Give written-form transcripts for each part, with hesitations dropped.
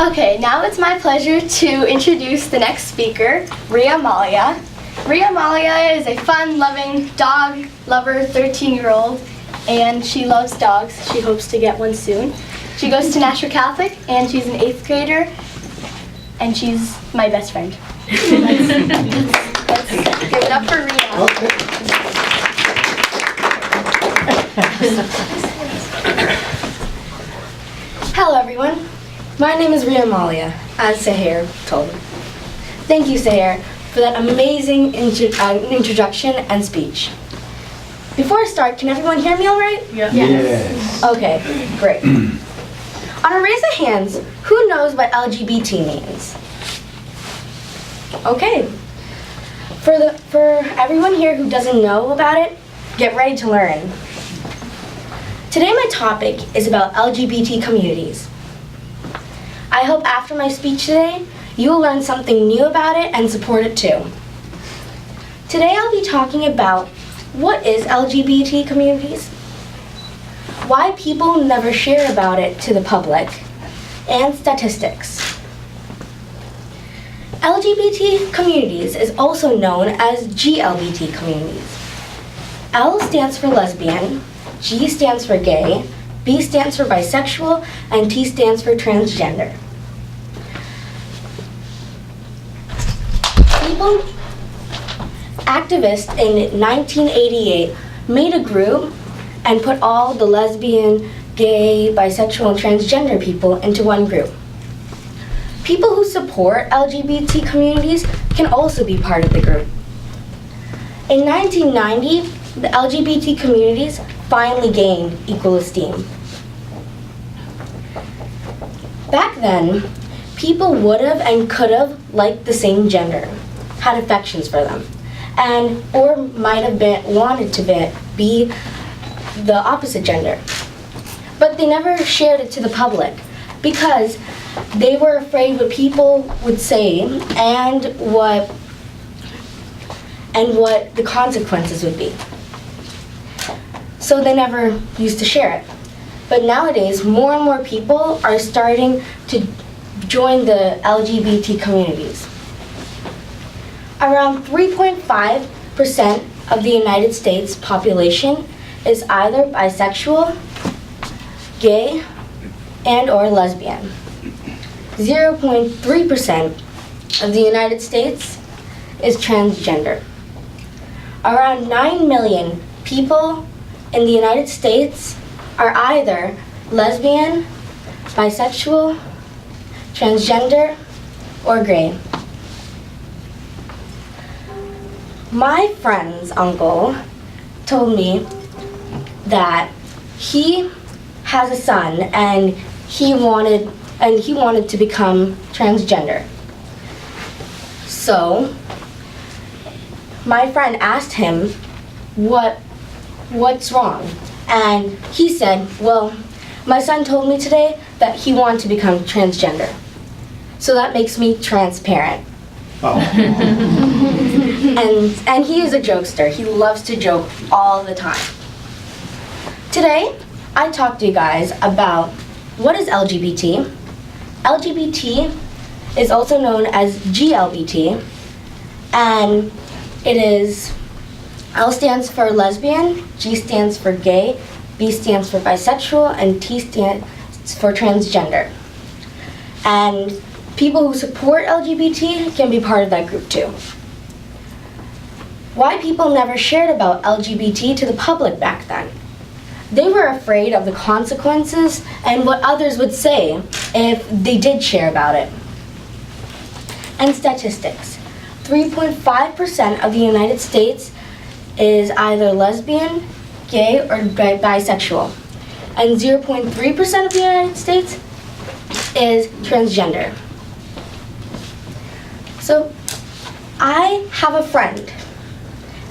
Okay, now it's my pleasure to introduce the next speaker, Rhea Mallya. Rhea Mallya is a fun, loving dog lover, 13-year-old, and she loves dogs. She hopes to get one soon. She goes to Nashua Catholic, and she's an 8th grader, and she's my best friend. Let's give it up for Rhea. Okay. Hello everyone, my name is Rhea Mallya, as Sahir told me. Thank you, Sahir, for that amazing introduction and speech. Before I start, can everyone hear me all right? Yes. Yes. Okay, great. On a raise of hands, who knows what LGBT means? Okay. For everyone here who doesn't know about it, get ready to learn. Today my topic is about LGBT communities. I hope after my speech today, you will learn something new about it and support it too. Today I'll be talking about what is LGBT communities, why people never share about it to the public, and statistics. LGBT communities is also known as GLBT communities. L stands for lesbian, G stands for gay, B stands for bisexual, and T stands for transgender. Activists in 1988 made a group and put all the lesbian, gay, bisexual, and transgender people into one group. People who support LGBT communities can also be part of the group. In 1990, the LGBT communities finally gained equal esteem. Back then, people would have and could have liked the same gender, had affections for them, and or might have wanted to be the opposite gender. But they never shared it to the public because they were afraid what people would say and what the consequences would be. So they never used to share it. But nowadays, more and more people are starting to join the LGBT communities. Around 3.5% of the United States population is either bisexual, gay, and or lesbian. 0.3% of the United States is transgender. Around 9 million people in the United States are either lesbian, bisexual, transgender, or gay. My friend's uncle told me that he has a son and he wanted to become transgender. So my friend asked him what's wrong, and he said, well, my son told me today that he wanted to become transgender. So that makes me transparent. Oh. And he is a jokester. He loves to joke all the time. Today, I talked to you guys about what is LGBT. LGBT is also known as GLBT, and it is, L stands for lesbian, G stands for gay, B stands for bisexual, and T stands for transgender. And people who support LGBT can be part of that group too. Why people never shared about LGBT to the public back then? They were afraid of the consequences and what others would say if they did share about it. And statistics. 3.5% of the United States is either lesbian, gay, or bisexual. And 0.3% of the United States is transgender. So I have a friend,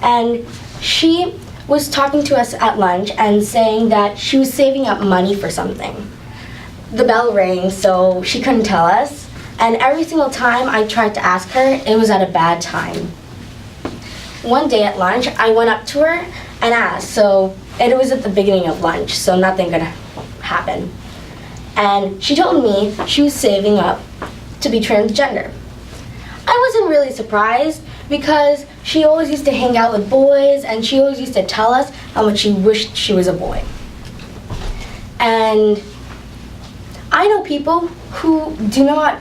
and she was talking to us at lunch and saying that she was saving up money for something. The bell rang, so she couldn't tell us, and every single time I tried to ask her, it was at a bad time. One day at lunch, I went up to her and asked, and it was at the beginning of lunch, so nothing could happen. and she told me she was saving up to be transgender. I wasn't really surprised because she always used to hang out with boys and she always used to tell us how much she wished she was a boy. And I know people who do not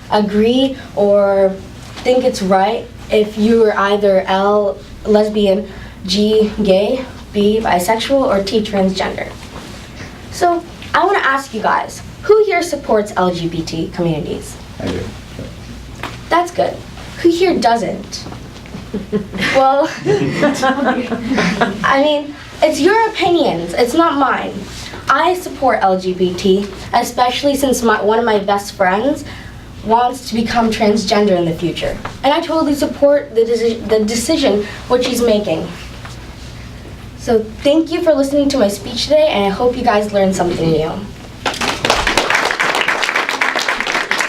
agree or think it's right if you are either L, lesbian, G, gay, B, bisexual, or T, transgender. So I want to ask you guys, who here supports LGBT communities? I do. That's good. Who here doesn't? Well, I mean, it's your opinions, it's not mine. I support LGBT, especially since one of my best friends wants to become transgender in the future. And I totally support the decision what she's making. So thank you for listening to my speech today, and I hope you guys learned something new.